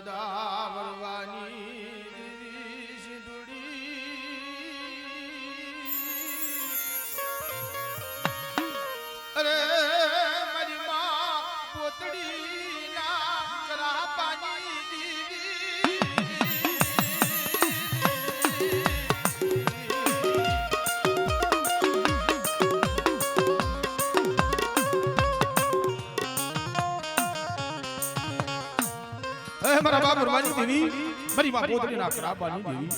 દાદા વરવાની દીવી સિંધુડી અરે મારી માં પોતડી ના કરા પાણી દીવી મારા બાપ વરવાની દેવી મારી માં પોતડી ના કરા પાણી દેવી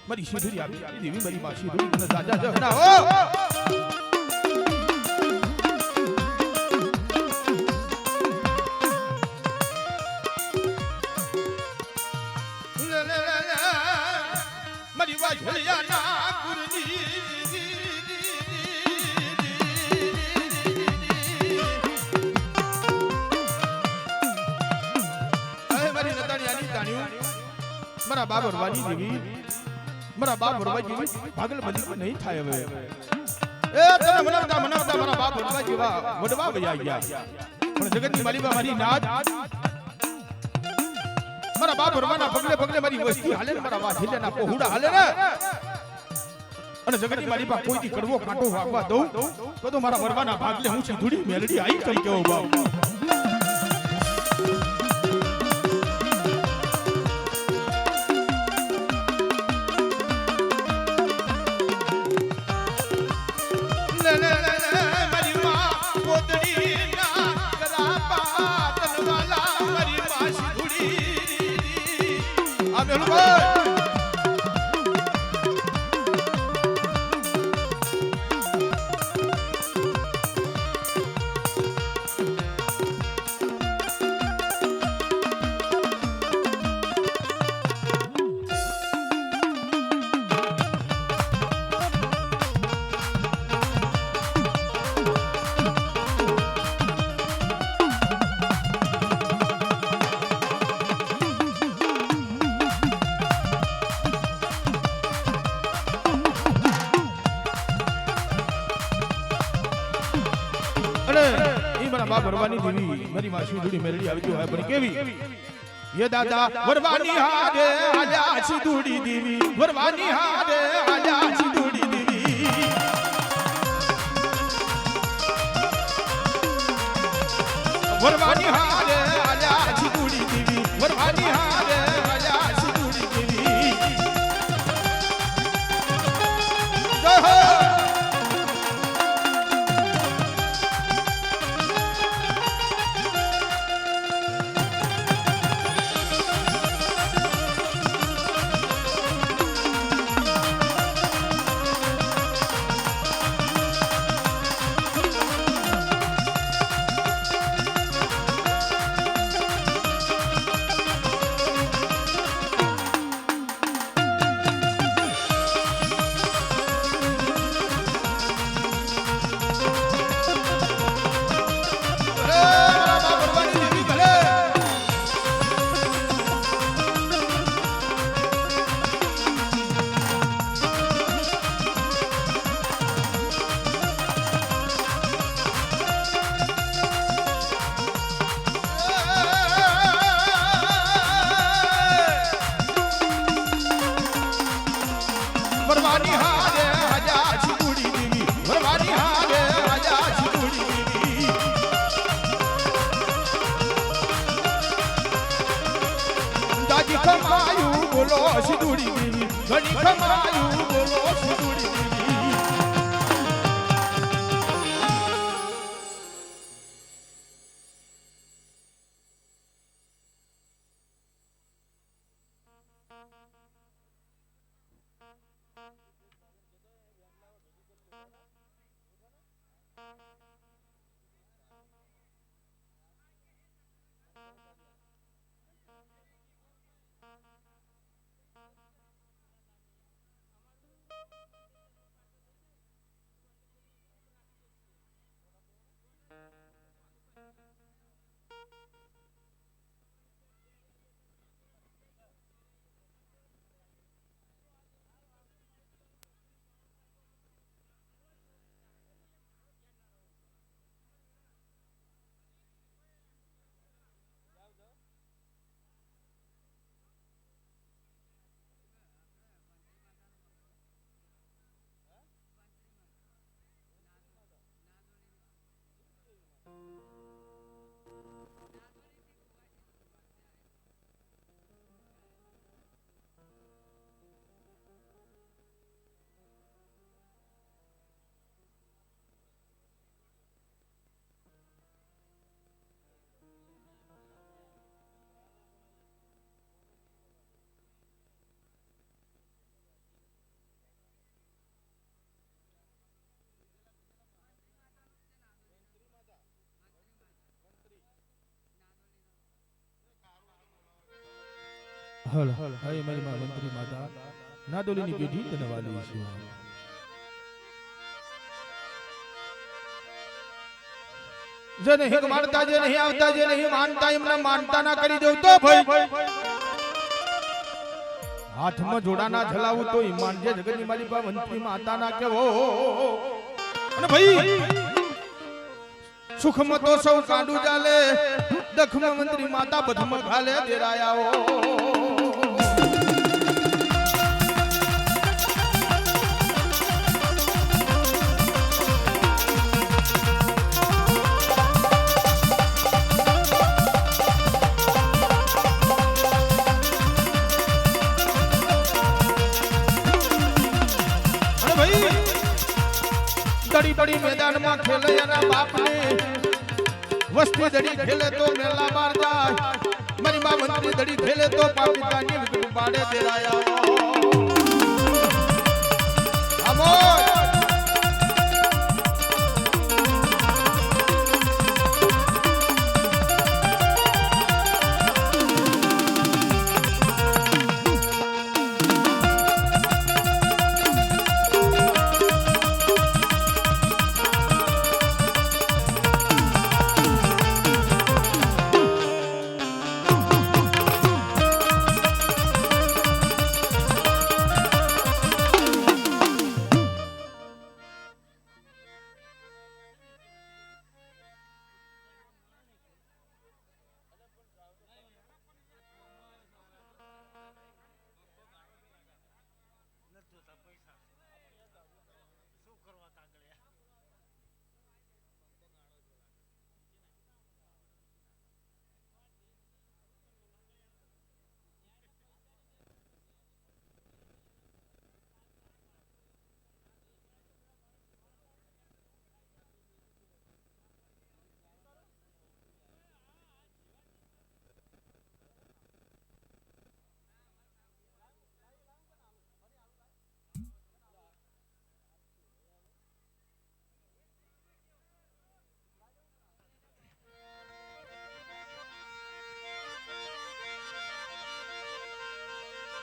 મારી સિંધુડી આપી દેવી મારી માં સિંધુડી તને દાદા જહના હો મારી વાત ભલિયાના ગુરની મારી નતાણિયાની તાણ્યું મારા બાપ વરવાની દેવી મારા બાપ વરવા જેવી ભાગલ બધી નહીં થાય હવે એ તને મનાવતા મારા બાપ વરવા જેવા વડવા વયા ગયા પણ જગતની માલિકા મારી નાદ મારા બાપ વરવાના પગલે પગલે મારી વસ્તી હાલે ને મારા વાછિયાના પોહુડા હાલે ને અને જગતની મારી પાસે કોઈથી કડવો કાંટો વાગવા દઉં તો મારા વરવાના ભાગલે હું સિંધુડી મેલડી આવી કરી કેવો બાપ બાપ વરવાની દેવી મારી માં સિંધુડી મેલડી આવી ગયો પણ કેવી ये दादा वरवानी हारे आजा सिंधुड़ी देवी वरवानी हारे आजा सिंधुड़ी देवी वरवानी हारे आजा सिंधुड़ी देवी वरवानी हारे आजा सिंधुड़ी देवी खमायू बोलो सिंधुड़ी देवी घणी खमायू बोलो सिंधुड़ी देवी હલ હે મારી માં મંત્રી માતા નાદોલીની પેઢી તને વાલી છે જે નહીં માનતા જે નહીં આવતા જે નહીં માનતા એમને માનતા ના કરી દઉં તો ભાઈ હાથમાં જોડાના ઝલાવું તો ઈમાન જે જગતની મારી પા મંત્રી માતા ના કેવો અને ભાઈ સુખમાં તો સૌ કાંડું ચાલે દખમાં મંત્રી માતા બધમાં ઘાલે દેરાયાઓ दड़ी बड़ी मैदान में खेले ना बाप ने वस्ती दड़ी खेले तो मेला मार जाए मरी मां मंत्री दड़ी खेले तो पापिता ने विकट बाड़े देराया अमोय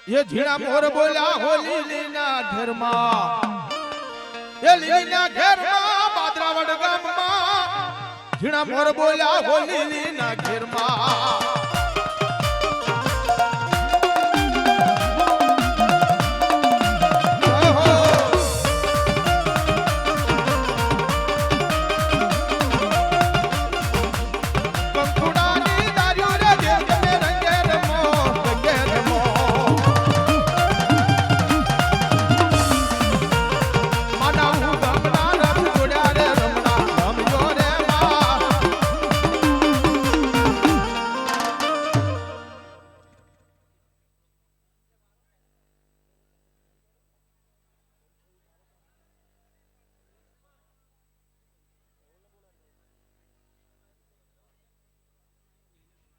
ये झीणा मोर बोला हो લીલીના ઘરમાં એ લીલીના ઘરમાં બાદરાવડ ગામમાં झीणा मोर बोला हो લીલીના ઘરમાં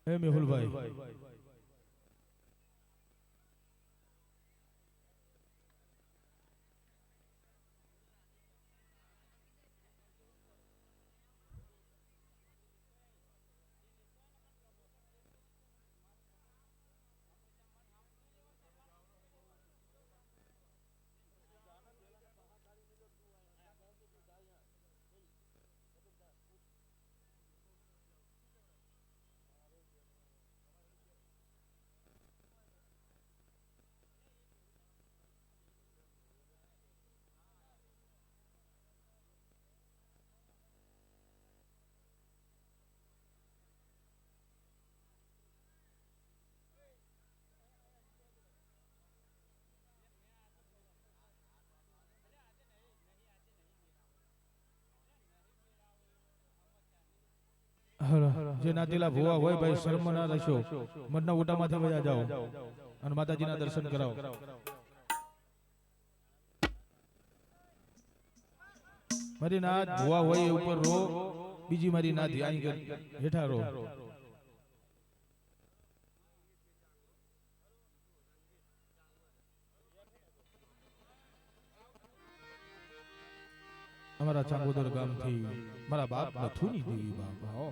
હે મેહુલભાઈ જે નાતીલા ભુવા હોય ભાઈ શર્મ ના રહેશો મનના ઓટામાંથી વયા જાઓ અને માતાજીના દર્શન કરાવો મારી નાત ભુવા હોય એ ઉપર રો બીજી મારી નાત અહીં હેઠા રો અમારા ચાંગોદર ગામથી મારા બાપ નથુની દેવી બાપા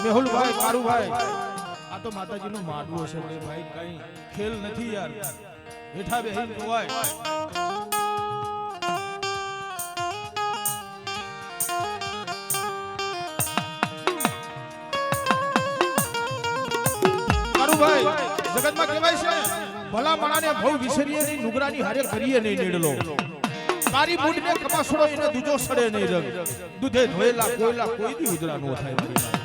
મેહુલભાઈ કારુભાઈ આ તો માતાજીનો માટલો છે ભાઈ કઈ ખેલ નથી યાર હેઠા બેહીને જોવાય કારુભાઈ જગતમાં કહેવાય છે ભલા માણાને ભવ વિસરીએ નહીં નુગરાની હારે કરીએ નહીં નીડલો તારી બુડને કપાસડો એને દૂજો સડે નહીં રંગ દૂધે ધોયેલા કોયલા કોઈ દી ઉજરા નો થાય મારી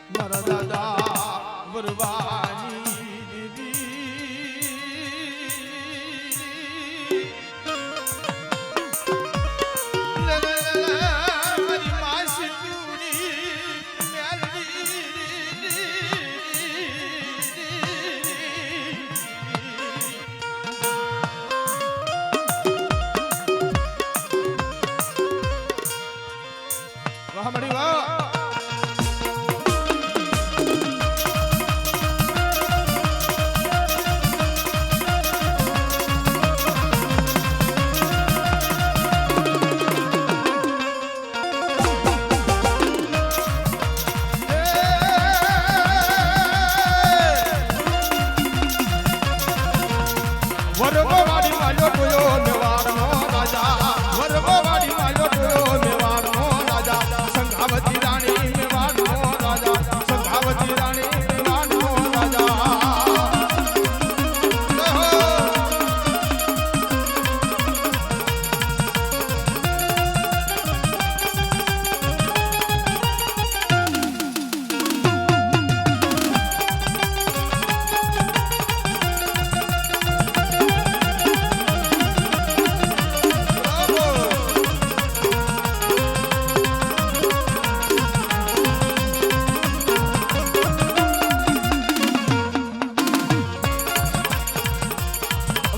મારા દાદા વરવાની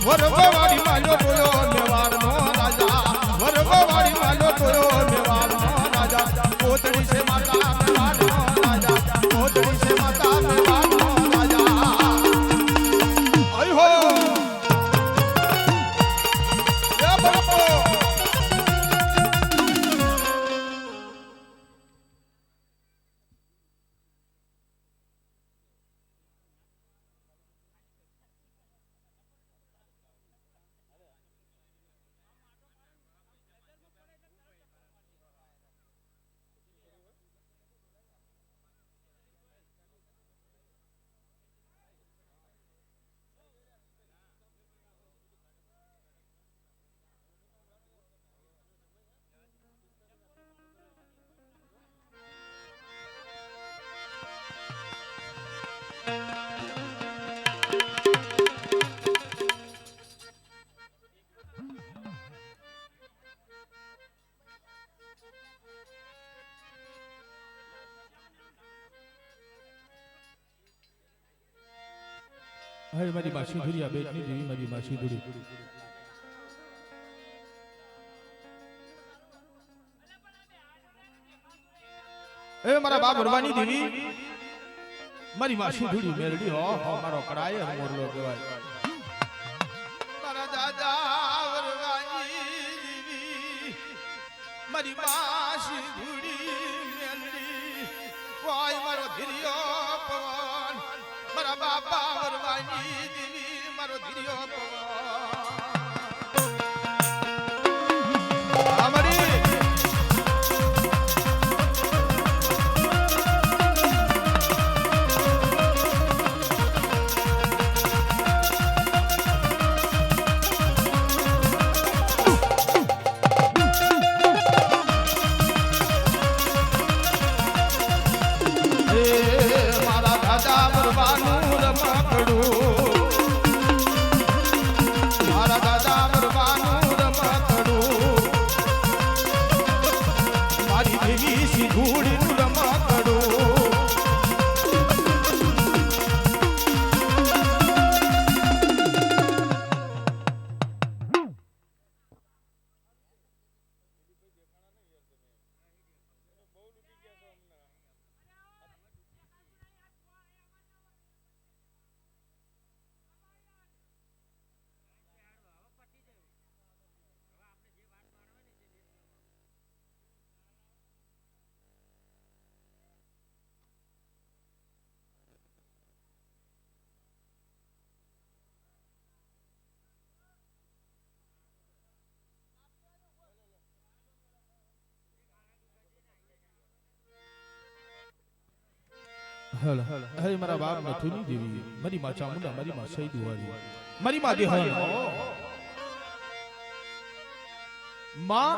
વરગવાડી માલ્યો ટોયો મેવાડનો રાજા વરગવાડી માલ્યો ટોયો મેવાડનો રાજા કોતડી છે માતા મેવાડનો રાજા કોતડી છે માતા મેવાડનો રાજા આઈ હો એ બાપો હે મારી માસી ધુરી આ બેટની દેવી મારી માસી ધુરી એ મારા બાપ ભરવાની દેવી મારી માસી ધુરી મેરડી હો મારો કડાય મોરલો કહેવાય મારા દાદા ભરવાની દેવી મારી માસી ધુરી મેરડી કોઈ મારો ધીરિયો પવન મારા બાપા ભરવાની દેવી મારો ધીરિયો પવન હલ હે મારા બાપ નથુની દેવી મારી માં ચામુંડા મારી માં સઈ દુવારી મારી માં દેહલ માં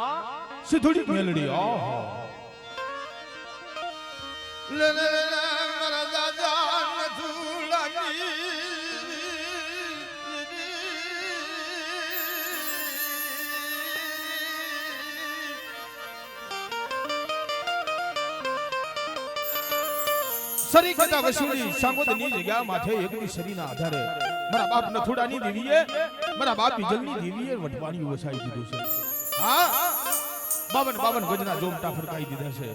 સિધુડી મેલડી ઓહો લે લે મારા દાદા નથુલાની સરી કથા વસુલી સાંગોદની જગ્યા માથે એકની શરીના આધારે મારા બાપ નથુડાની દેવીએ મારા બાપ બીજલની દેવીએ વટવાણી વસાઈ દીધું છે હા 52 ગજના જોમટા ફરકાઈ દીધા છે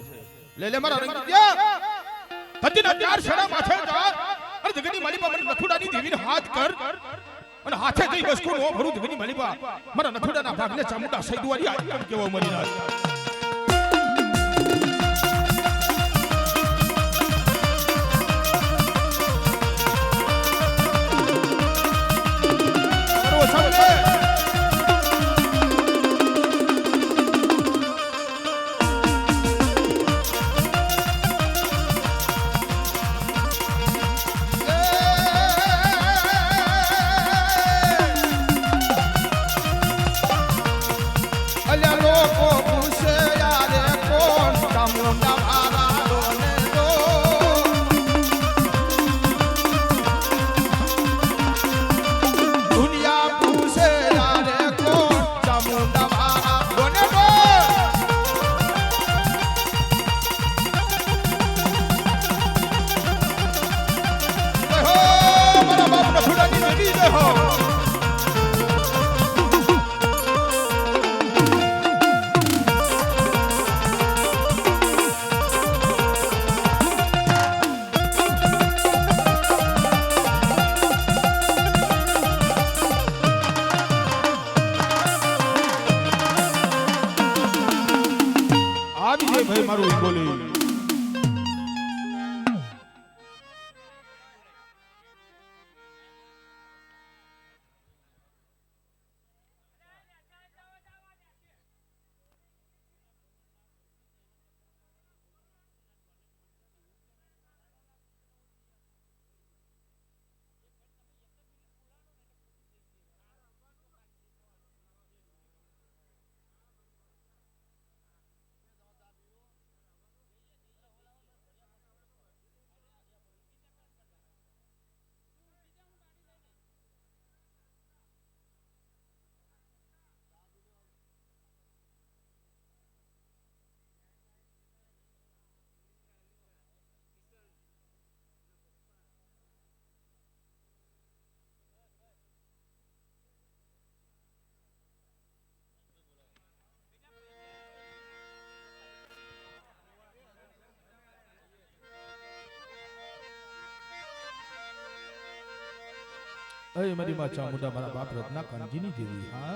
લે લે મારા રંગિયા તજના ચાર શેડા માથે ચાર અને જગની માલિપા મને નથુડાની દેવીને હાથ કર અને હાથે જઈ બસકો નો ભરું જગની માલિપા મારા નથુડાના ભાગને ચામુંડા સઈ દુવારી આ કેમ કેવો મરી ના અય મારી માં ચામુંડા મારા બાપ રત્ના કાનજીની દેવી હા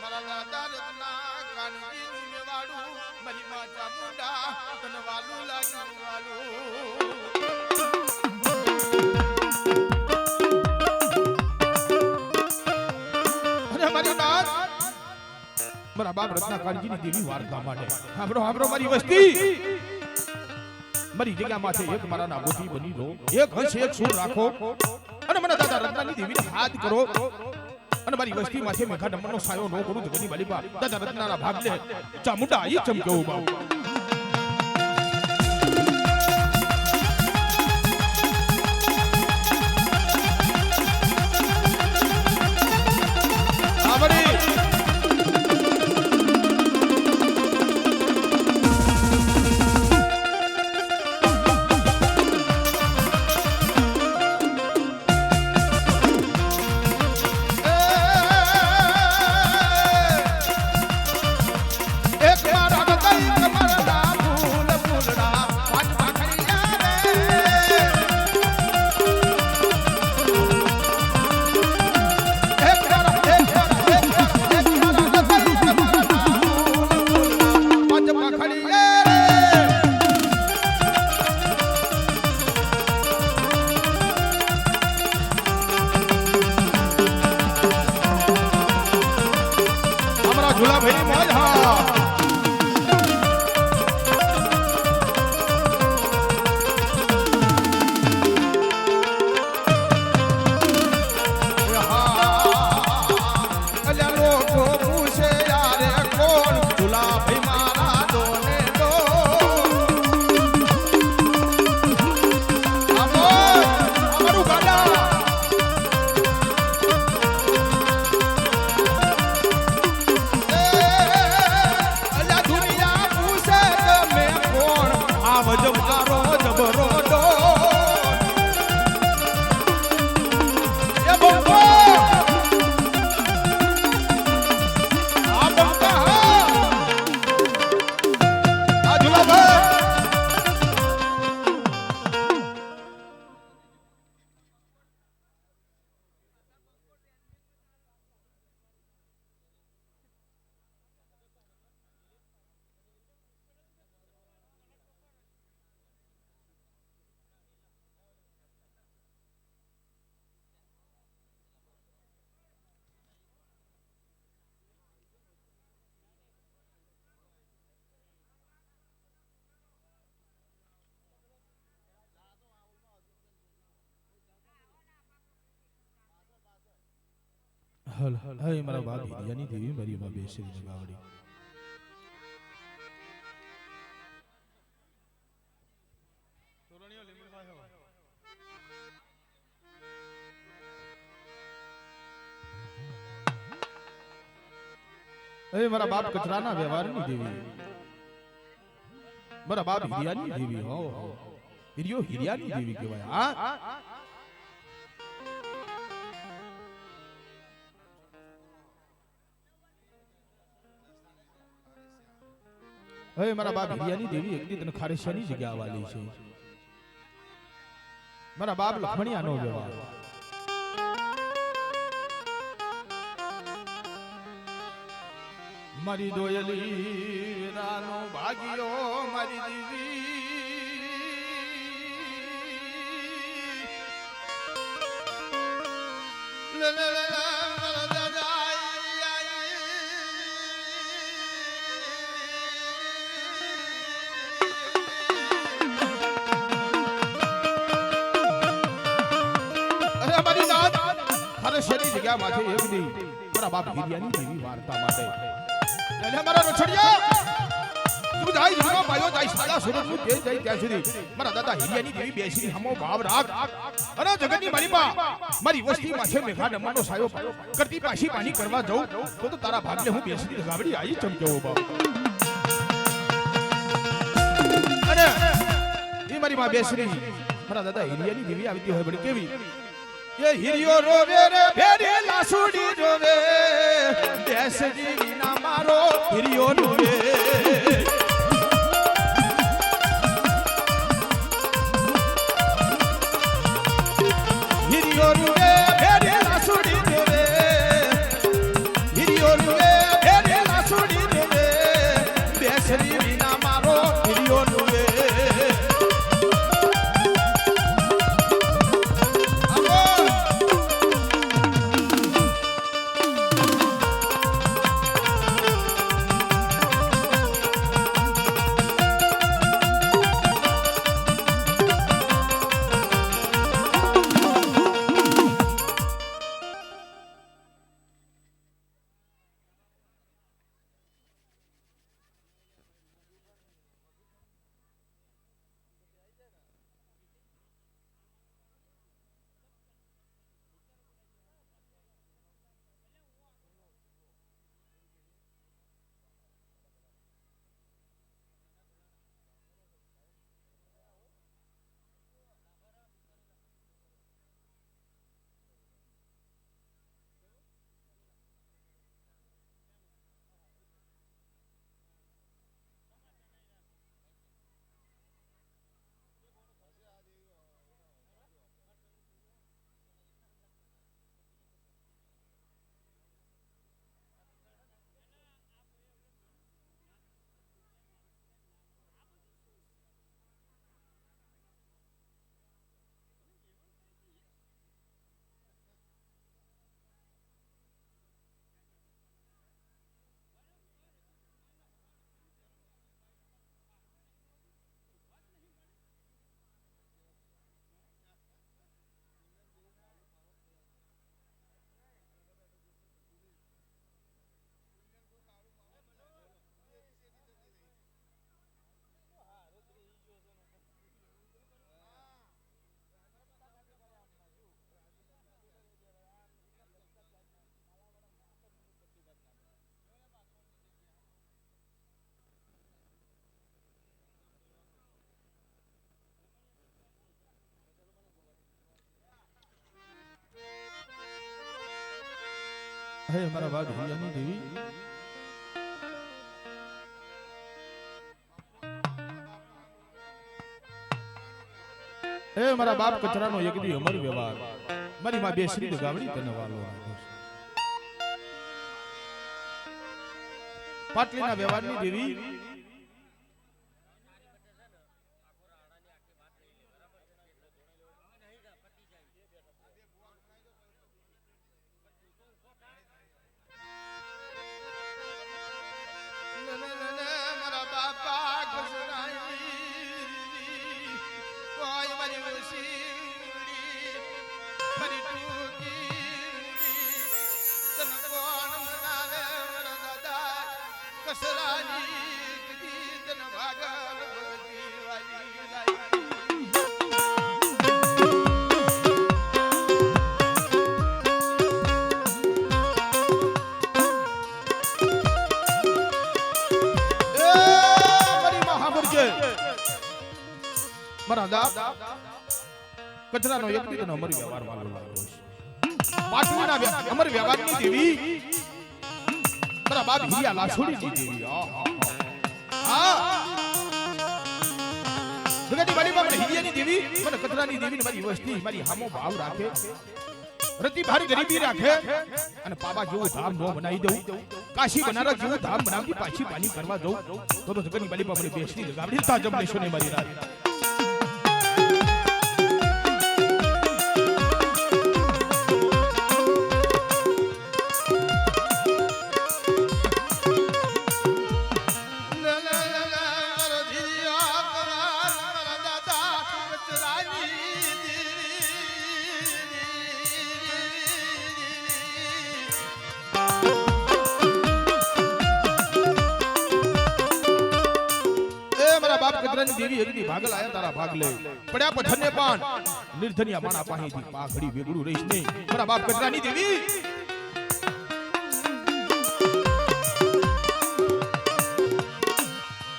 મારા દાદા રત્ના કાનજીનું મેવાડું મારી માં ચામુંડા તને વાલું લાગ્યું વાલું મારા બાપ રત્ના કાનજીની દેવી વાર્તા માટે સાંભળો સાંભળો મારી વસ્તી મારી જગ્યામાંથી એક મારા નાબોથી બની લો એક હંસ એક સૂર રાખો અને મને દાદા રત્નાની દેવીને હાથ કરો અને મારી વસ્તી માથે મેઘા ડમરનો સાયો નો કરું તો ગની માલિકા દાદા રત્નાના ભાગને ચામુંડા ઈ ચમકેવું બાઉ झूला भाई मौज हाँ હલ હે મારા બાપ હિરિયાની દેવી મારી માં બેસરી ગાવડી હે મારા બાપ કચરાના વ્યવહારની દેવી મારા બાપ હિરિયાની દેવી હો હિરિયો હિરિયાની દેવી કહેવાય હા હવે મારા બાપ હિરિયાની દેવી એકદી તને ખારેશિયાની જગ્યા વાલી છે મારા બાપ લખમણિયાનો વ્યવહાર મારી દોયલી રાનો ભાગ્યો મારી દેવી લે લે લે શરી જગ્યા માથે એક દી મારા બાપ હિરિયાની દેવી વાર્તા માટે એટલે મારા રછડિયા તું જાય જીનો પાયો જાય સાલા સુરત નું તેજ જાય ત્યાં સુધી મારા દાદા હિરિયાની દેવી બેસી હમો ભાવ રાખ અરે જગતની મારી બા મારી વસ્તી માથે મેઘા ડમરનો સાયો કરતી પાછી પાણી કરવા જાઉં તો તારા ભાગને હું બેસી ગાવડી આવી ચમકેવો બાપ અને એ મારી માં બેસરી મારા દાદા હિરિયાની દેવી આવતી હોય બડી કેવી એ હિરિયો રોવે રે ભેરી લાસુડી રોવે દેશ જીવી ના મારો હિરિયો રોવે હિરિયો રોવે ભેરી લાસુડી રોવે હિરિયો રોવે ભેરી લાસુડી રોવે દેશ જીવી ના મારો હિરિયો રોવે હે મારા બાપ હિરિયાની દેવી હે મારા બાપ કચરાનો એકદી અમર વ્યવહાર મારી માં બેસરી ગાવડી તને વાલો પાટલીના વ્યવહારની દેવી કચરાનો એક દીકરો અમર વ્યવહાર વાળો લાગ્યો છે પાટલીના અમર વ્યવહારની દેવી મારા બાપ હિરિયા લાસોડીની દેવી હા જગતી મારી બાપ હિરિયાની દેવી મને કચરાની દેવી મારી વસ્તી મારી હામો ભાવ રાખે રતિ ભારી ગરીબી રાખે અને પાપા જેવું ધામ નો બનાવી દઉં કાશી બનારસ જેવું ધામ બનાવી પાછી પાણી કરવા દઉં તો જગતની મારી બાપ મને બેસની ગાવડી તાજમ લેશો ને મારી રાત દેવી એકદી ભાગલ આયા તારા ભાગ લે પડ્યા પથને પાન નિર્ધનિયા માણા પાહીથી પાઘડી વેગડું રહીશ નહીં મારા બાપ કચરાની દેવી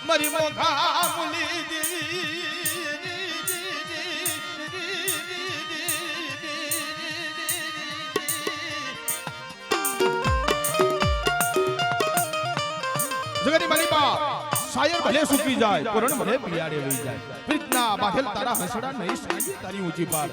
મારી મોઘા મુલી દેવી જગતની માલિકા શાયર ભલે સુકી જાય પુરણ ભલે પિયાડે વહી જાય પ્રીતના બાધેલ તારા હસડા નહીં સાજી તારી ઊંચી પાર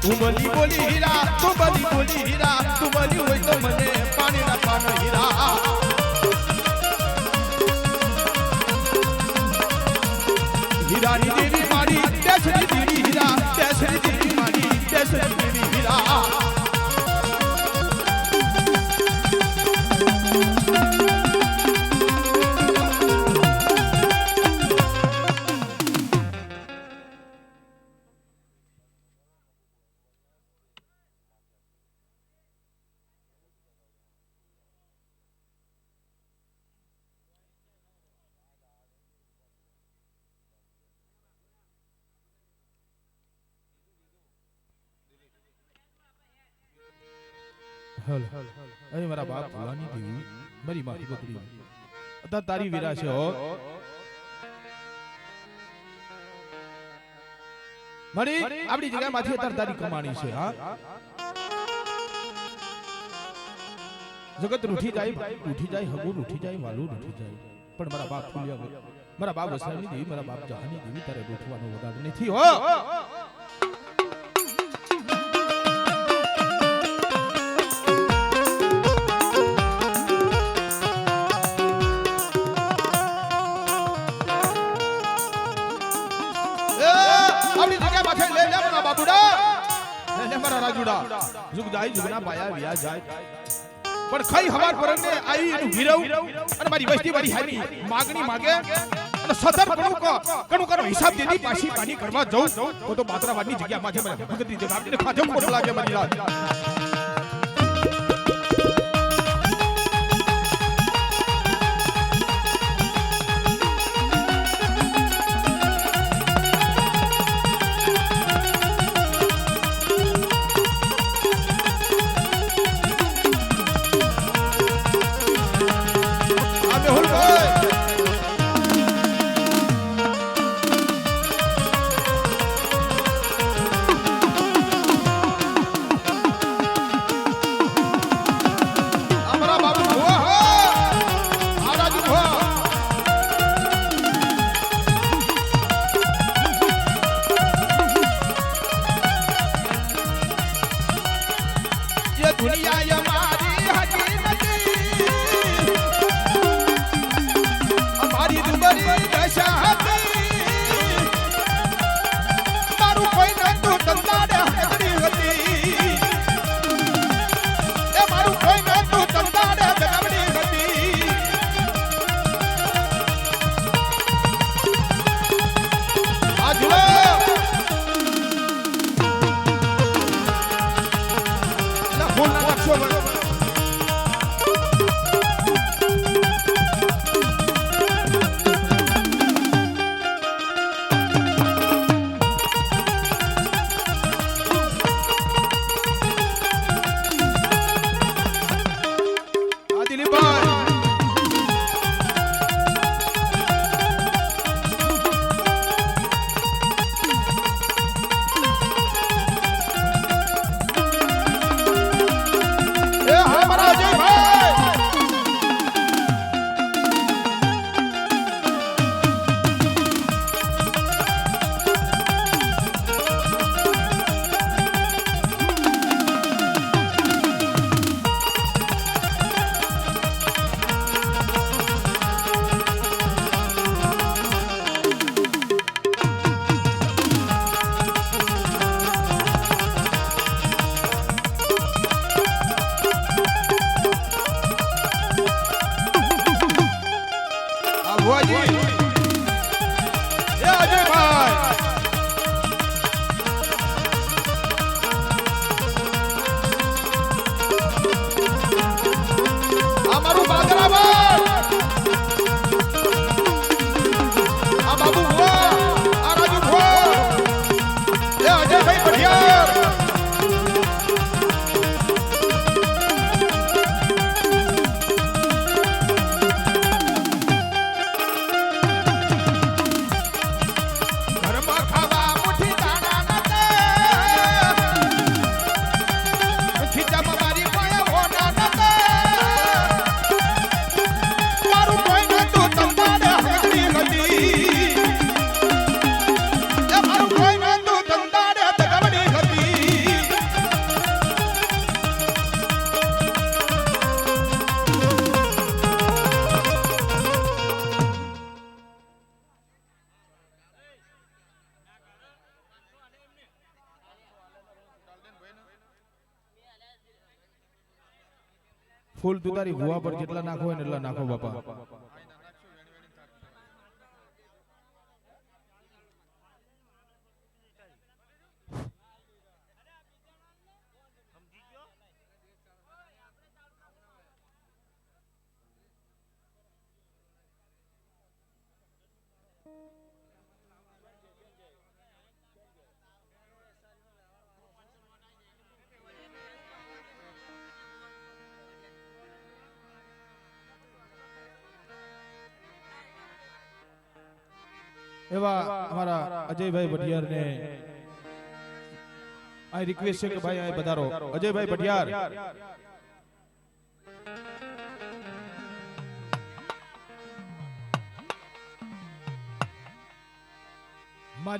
તુમલી બોલી હીરા તુમલી બોલી હીરા તુમલી હોય તો મને પાણી નાખવાનો હીરા હીરાની દેવી મારી દેશની દેવી હીરા દેશની દેવી મારી દેશની દેવી હીરા અરે મારા બાપ ભુલાની દેવી મારી મારી ગોતડી અત્યારે તારી વીરા છે હો મારી આપણી જગ્યામાંથી અત્યારે તારી કમાણી છે હા જગત રૂઠી જાય હગુ રૂઠી જાય વાલું રૂઠી જાય પણ મારા બાપ ફૂલ્યા મારા બાપ વસાની દેવી મારા બાપ જહાની દેવી તારે રૂઠવાનો વધારે નથી હો जुग जाई जुगना पाया विया जाए पर खई हवार परंगे आई एनु वीरव અને મારી વસ્તી મારી હાની માગણી માગે અને સદર કણુ કરો હિસાબ દેદી પાછી પાણી કરવા જાઉં તો બાતરાવાડની જગ્યામાં છે મને ભગતની જગ્યા આપીને ખાધો ખોટ લાગે મારી રાત ફૂલ તું તારી ભુવા પર જેટલા નાખો હોય ને એટલા નાખો બાપા. એવા અમારા અજયભાઈ ભટિયાર ને આ રિક્વેસ્ટ છે કે ભાઈ આ પધારો. અજયભાઈ ભટિયાર